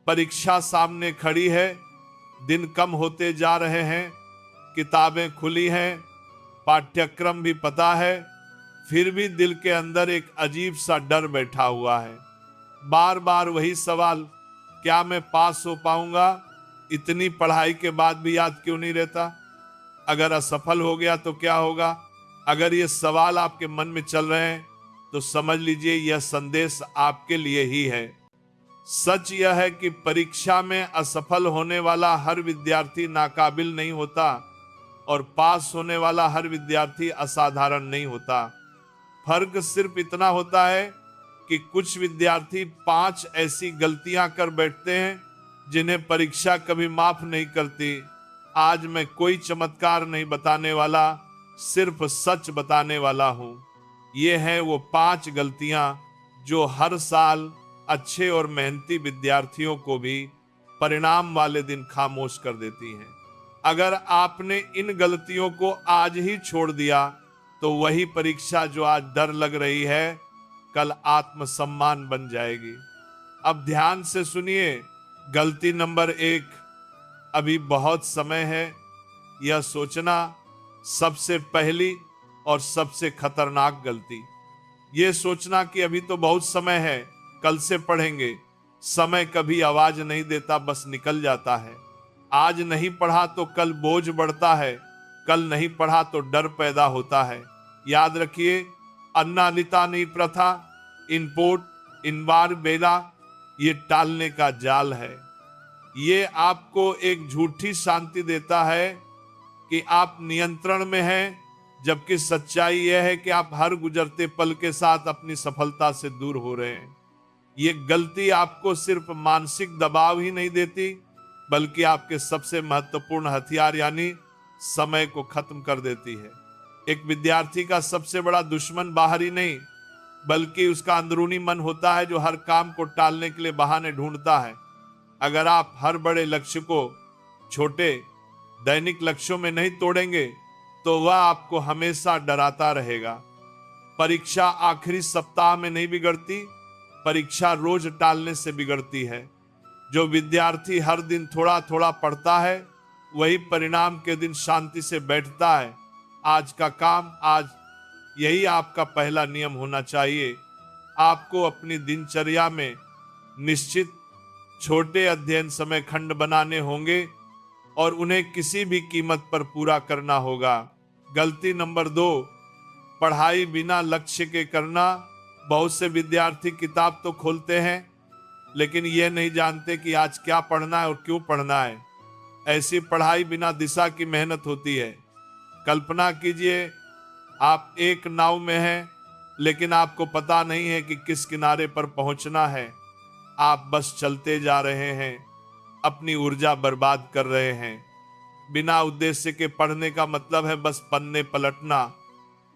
परीक्षा सामने खड़ी है, दिन कम होते जा रहे हैं, किताबें खुली हैं, पाठ्यक्रम भी पता है, फिर भी दिल के अंदर एक अजीब सा डर बैठा हुआ है। बार बार वही सवाल, क्या मैं पास हो पाऊंगा? इतनी पढ़ाई के बाद भी याद क्यों नहीं रहता? अगर असफल हो गया तो क्या होगा? अगर ये सवाल आपके मन में चल रहे हैं तो समझ लीजिए यह संदेश आपके लिए ही है। सच यह है कि परीक्षा में असफल होने वाला हर विद्यार्थी नाकाबिल नहीं होता और पास होने वाला हर विद्यार्थी असाधारण नहीं होता। फर्क सिर्फ इतना होता है कि कुछ विद्यार्थी 5 ऐसी गलतियां कर बैठते हैं जिन्हें परीक्षा कभी माफ नहीं करती। आज मैं कोई चमत्कार नहीं बताने वाला, सिर्फ सच बताने वाला हूं। ये हैं वो 5 गलतियां जो हर साल अच्छे और मेहनती विद्यार्थियों को भी परिणाम वाले दिन खामोश कर देती हैं। अगर आपने इन गलतियों को आज ही छोड़ दिया तो वही परीक्षा जो आज डर लग रही है कल आत्मसम्मान बन जाएगी। अब ध्यान से सुनिए। गलती नंबर 1, अभी बहुत समय है। यह सोचना सबसे पहली और सबसे खतरनाक गलती। यह सोचना कि अभी तो बहुत समय है, कल से पढ़ेंगे। समय कभी आवाज नहीं देता, बस निकल जाता है। आज नहीं पढ़ा तो कल बोझ बढ़ता है, कल नहीं पढ़ा तो डर पैदा होता है। याद रखिए, अन्नालितानी प्रथा, इनपोट इनबार बेला, ये टालने का जाल है। ये आपको एक झूठी शांति देता है कि आप नियंत्रण में हैं, जबकि सच्चाई यह है कि आप हर गुजरते पल के साथ अपनी सफलता से दूर हो रहे हैं। ये गलती आपको सिर्फ मानसिक दबाव ही नहीं देती, बल्कि आपके सबसे महत्वपूर्ण हथियार यानी समय को खत्म कर देती है। एक विद्यार्थी का सबसे बड़ा दुश्मन बाहरी नहीं, बल्कि उसका अंदरूनी मन होता है, जो हर काम को टालने के लिए बहाने ढूंढता है। अगर आप हर बड़े लक्ष्य को छोटे दैनिक लक्ष्यों में नहीं तोड़ेंगे तो वह आपको हमेशा डराता रहेगा। परीक्षा आखिरी सप्ताह में नहीं बिगड़ती, परीक्षा रोज टालने से बिगड़ती है। जो विद्यार्थी हर दिन थोड़ा थोड़ा पढ़ता है वही परिणाम के दिन शांति से बैठता है। आज का काम आज, यही आपका पहला नियम होना चाहिए। आपको अपनी दिनचर्या में निश्चित छोटे अध्ययन समय खंड बनाने होंगे और उन्हें किसी भी कीमत पर पूरा करना होगा। गलती नंबर 2, पढ़ाई बिना लक्ष्य के करना। बहुत से विद्यार्थी किताब तो खोलते हैं लेकिन ये नहीं जानते कि आज क्या पढ़ना है और क्यों पढ़ना है। ऐसी पढ़ाई बिना दिशा की मेहनत होती है। कल्पना कीजिए, आप एक नाव में हैं लेकिन आपको पता नहीं है कि किस किनारे पर पहुंचना है। आप बस चलते जा रहे हैं, अपनी ऊर्जा बर्बाद कर रहे हैं। बिना उद्देश्य के पढ़ने का मतलब है बस पन्ने पलटना।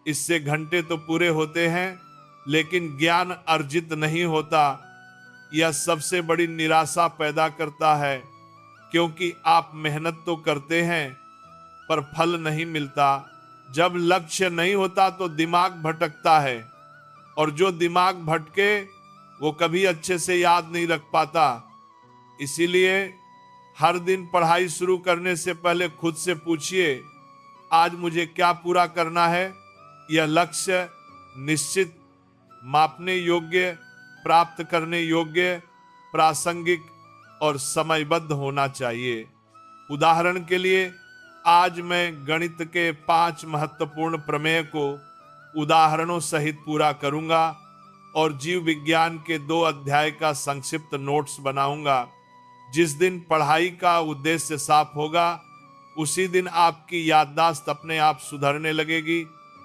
इससे घंटे तो पूरे होते हैं लेकिन ज्ञान अर्जित नहीं होता। यह सबसे बड़ी निराशा पैदा करता है, क्योंकि आप मेहनत तो करते हैं पर फल नहीं मिलता। जब लक्ष्य नहीं होता तो दिमाग भटकता है और जो दिमाग भटके वो कभी अच्छे से याद नहीं रख पाता। इसीलिए हर दिन पढ़ाई शुरू करने से पहले खुद से पूछिए, आज मुझे क्या पूरा करना है। यह लक्ष्य निश्चित, मापने योग्य, प्राप्त करने योग्य, प्रासंगिक और समयबद्ध होना चाहिए। उदाहरण के लिए, आज मैं गणित के 5 महत्वपूर्ण प्रमेय को उदाहरणों सहित पूरा करूंगा और जीव विज्ञान के 2 अध्याय का संक्षिप्त नोट्स बनाऊंगा। जिस दिन पढ़ाई का उद्देश्य साफ होगा उसी दिन आपकी याददाश्त अपने आप सुधरने लगेगी,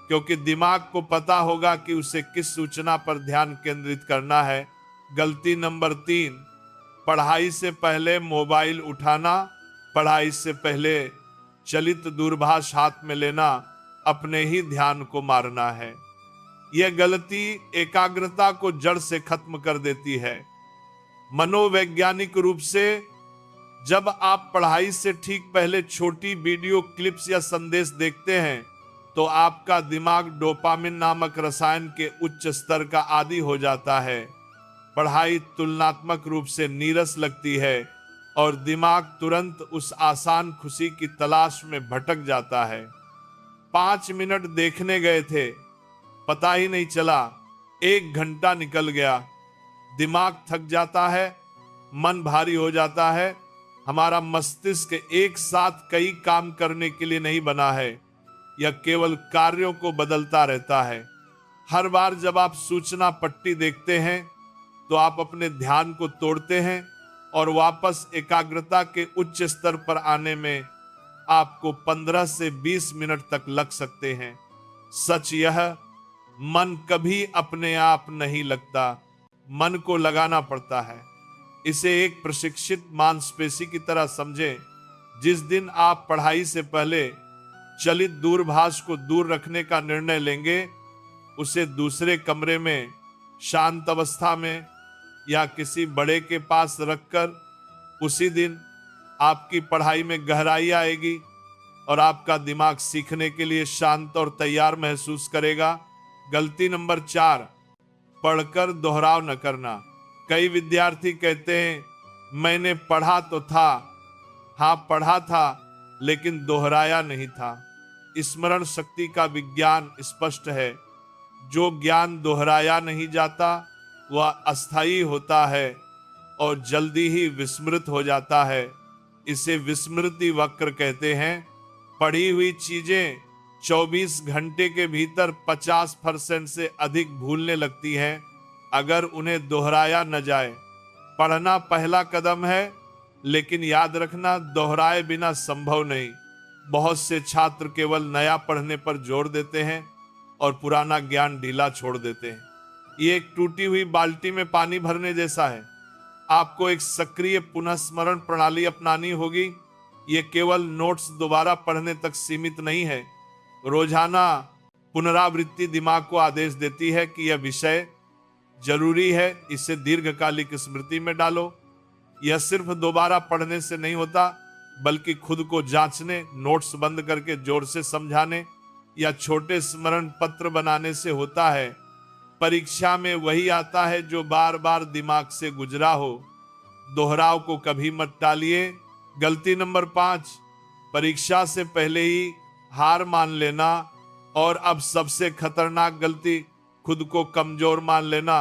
क्योंकि दिमाग को पता होगा कि उसे किस सूचना पर ध्यान केंद्रित करना है। गलती नंबर 3, पढ़ाई से पहले मोबाइल उठाना, पढ़ाई से पहले चलित दूरभाष हाथ में लेना अपने ही ध्यान को मारना है। यह गलती एकाग्रता को जड़ से खत्म कर देती है। मनोवैज्ञानिक रूप से जब आप पढ़ाई से ठीक पहले छोटी वीडियो क्लिप्स या संदेश देखते हैं तो आपका दिमाग डोपामिन नामक रसायन के उच्च स्तर का आदी हो जाता है। पढ़ाई तुलनात्मक रूप से नीरस लगती है और दिमाग तुरंत उस आसान खुशी की तलाश में भटक जाता है। 5 मिनट देखने गए थे, पता ही नहीं चला 1 घंटा निकल गया। दिमाग थक जाता है, मन भारी हो जाता है। हमारा मस्तिष्क एक साथ कई काम करने के लिए नहीं बना है, यह केवल कार्यों को बदलता रहता है। हर बार जब आप सूचना पट्टी देखते हैं तो आप अपने ध्यान को तोड़ते हैं और वापस एकाग्रता के उच्च स्तर पर आने में आपको 15 से 20 मिनट तक लग सकते हैं। सच यह, मन कभी अपने आप नहीं लगता, मन को लगाना पड़ता है। इसे एक प्रशिक्षित मांसपेशी की तरह समझें। जिस दिन आप पढ़ाई से पहले चलित दूरभाष को दूर रखने का निर्णय लेंगे, उसे दूसरे कमरे में शांत अवस्था में या किसी बड़े के पास रखकर उसी दिन आपकी पढ़ाई में गहराई आएगी और आपका दिमाग सीखने के लिए शांत और तैयार महसूस करेगा। गलती नंबर 4, पढ़कर दोहराव न करना। कई विद्यार्थी कहते हैं, मैंने पढ़ा तो था। हाँ, पढ़ा था, लेकिन दोहराया नहीं था। स्मरण शक्ति का विज्ञान स्पष्ट है। जो ज्ञान दोहराया नहीं जाता वह अस्थायी होता है और जल्दी ही विस्मृत हो जाता है। इसे विस्मृति वक्र कहते हैं। पढ़ी हुई चीजें 24 घंटे के भीतर 50% से अधिक भूलने लगती हैं अगर उन्हें दोहराया न जाए। पढ़ना पहला कदम है, लेकिन याद रखना दोहराए बिना संभव नहीं। बहुत से छात्र केवल नया पढ़ने पर जोर देते हैं और पुराना ज्ञान ढीला छोड़ देते हैं। ये एक टूटी हुई बाल्टी में पानी भरने जैसा है। आपको एक सक्रिय पुनःस्मरण प्रणाली अपनानी होगी। ये केवल नोट्स दोबारा पढ़ने तक सीमित नहीं है। रोजाना पुनरावृत्ति दिमाग को आदेश देती है कि यह विषय जरूरी है, इसे दीर्घकालिक स्मृति में डालो। यह सिर्फ दोबारा पढ़ने से नहीं होता, बल्कि खुद को जांचने, नोट्स बंद करके जोर से समझाने या छोटे स्मरण पत्र बनाने से होता है। परीक्षा में वही आता है जो बार बार दिमाग से गुजरा हो। दोहराव को कभी मत टालिए। गलती नंबर 5, परीक्षा से पहले ही हार मान लेना। और अब सबसे खतरनाक गलती, खुद को कमजोर मान लेना।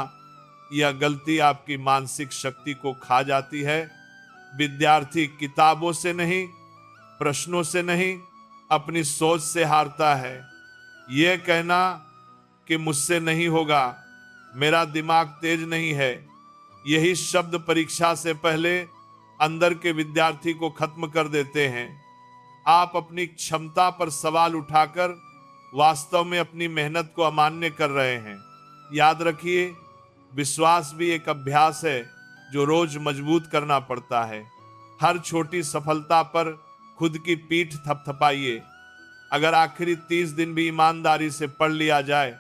यह गलती आपकी मानसिक शक्ति को खा जाती है। विद्यार्थी किताबों से नहीं, प्रश्नों से नहीं, अपनी सोच से हारता है। यह कहना कि मुझसे नहीं होगा, मेरा दिमाग तेज नहीं है, यही शब्द परीक्षा से पहले अंदर के विद्यार्थी को खत्म कर देते हैं। आप अपनी क्षमता पर सवाल उठाकर वास्तव में अपनी मेहनत को अमान्य कर रहे हैं। याद रखिए, विश्वास भी एक अभ्यास है जो रोज मजबूत करना पड़ता है। हर छोटी सफलता पर खुद की पीठ थपथपाइए। अगर आखिरी 30 दिन भी ईमानदारी से पढ़ लिया जाए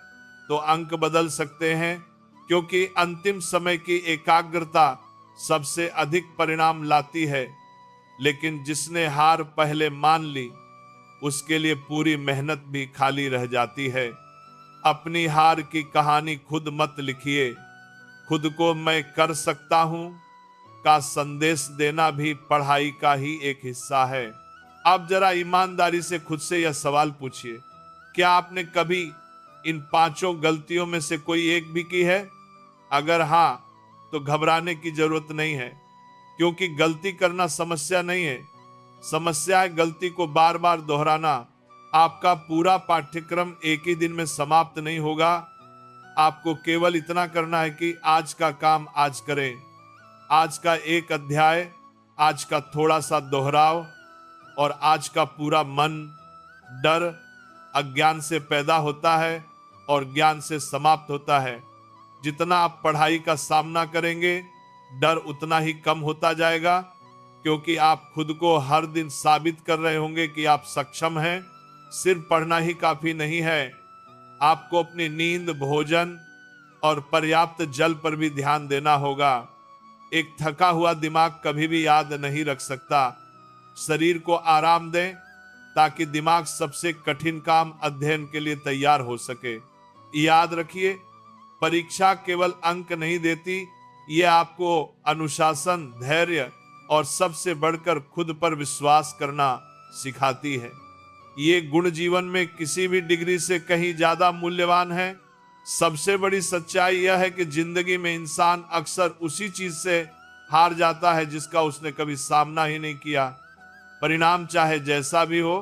तो अंक बदल सकते हैं, क्योंकि अंतिम समय की एकाग्रता सबसे अधिक परिणाम लाती है। लेकिन जिसने हार पहले मान ली, उसके लिए पूरी मेहनत भी खाली रह जाती है। अपनी हार की कहानी खुद मत लिखिए। खुद को मैं कर सकता हूं का संदेश देना भी पढ़ाई का ही एक हिस्सा है। अब जरा ईमानदारी से खुद से यह सवाल पूछिए, क्या आपने कभी इन 5 गलतियों में से कोई एक भी की है? अगर हाँ, तो घबराने की जरूरत नहीं है, क्योंकि गलती करना समस्या नहीं है। समस्या है गलती को बार बार दोहराना। आपका पूरा पाठ्यक्रम एक ही दिन में समाप्त नहीं होगा। आपको केवल इतना करना है कि आज का काम आज करें। आज का एक अध्याय, आज का थोड़ा सा दोहराव और आज का पूरा मन। डर अज्ञान से पैदा होता है और ज्ञान से समाप्त होता है। जितना आप पढ़ाई का सामना करेंगे, डर उतना ही कम होता जाएगा, क्योंकि आप खुद को हर दिन साबित कर रहे होंगे कि आप सक्षम हैं। सिर्फ पढ़ना ही काफी नहीं है, आपको अपनी नींद, भोजन और पर्याप्त जल पर भी ध्यान देना होगा। एक थका हुआ दिमाग कभी भी याद नहीं रख सकता। शरीर को आराम दें ताकि दिमाग सबसे कठिन काम अध्ययन के लिए तैयार हो सके। याद रखिए, परीक्षा केवल अंक नहीं देती, ये आपको अनुशासन, धैर्य और सबसे बढ़कर खुद पर विश्वास करना सिखाती है। ये गुण जीवन में किसी भी डिग्री से कहीं ज्यादा मूल्यवान है। सबसे बड़ी सच्चाई यह है कि जिंदगी में इंसान अक्सर उसी चीज से हार जाता है जिसका उसने कभी सामना ही नहीं किया। परिणाम चाहे जैसा भी हो,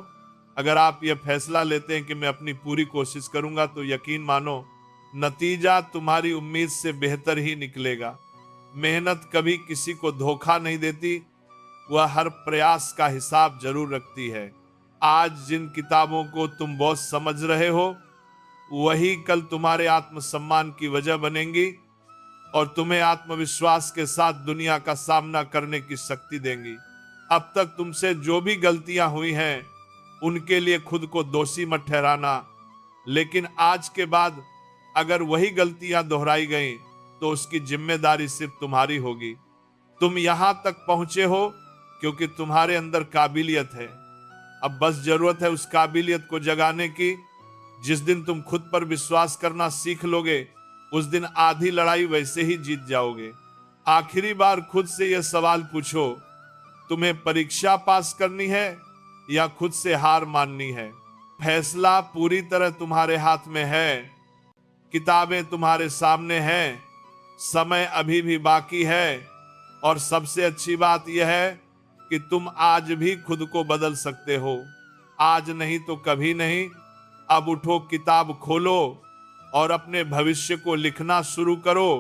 अगर आप यह फैसला लेते हैं कि मैं अपनी पूरी कोशिश करूंगा, तो यकीन मानो नतीजा तुम्हारी उम्मीद से बेहतर ही निकलेगा। मेहनत कभी किसी को धोखा नहीं देती, वह हर प्रयास का हिसाब जरूर रखती है। आज जिन किताबों को तुम बहुत समझ रहे हो, वही कल तुम्हारे आत्मसम्मान की वजह बनेंगी और तुम्हें आत्मविश्वास के साथ दुनिया का सामना करने की शक्ति देंगी। अब तक तुमसे जो भी गलतियां हुई हैं, उनके लिए खुद को दोषी मत ठहराना, लेकिन आज के बाद अगर वही गलतियां दोहराई गई तो उसकी जिम्मेदारी सिर्फ तुम्हारी होगी। तुम यहां तक पहुंचे हो क्योंकि तुम्हारे अंदर काबिलियत है। अब बस जरूरत है उस काबिलियत को जगाने की। जिस दिन तुम खुद पर विश्वास करना सीख लोगे, उस दिन आधी लड़ाई वैसे ही जीत जाओगे। आखिरी बार खुद से यह सवाल पूछो, तुम्हें परीक्षा पास करनी है या खुद से हार माननी है? फैसला पूरी तरह तुम्हारे हाथ में है। किताबें तुम्हारे सामने हैं, समय अभी भी बाकी है और सबसे अच्छी बात यह है कि तुम आज भी खुद को बदल सकते हो। आज नहीं तो कभी नहीं। अब उठो, किताब खोलो और अपने भविष्य को लिखना शुरू करो।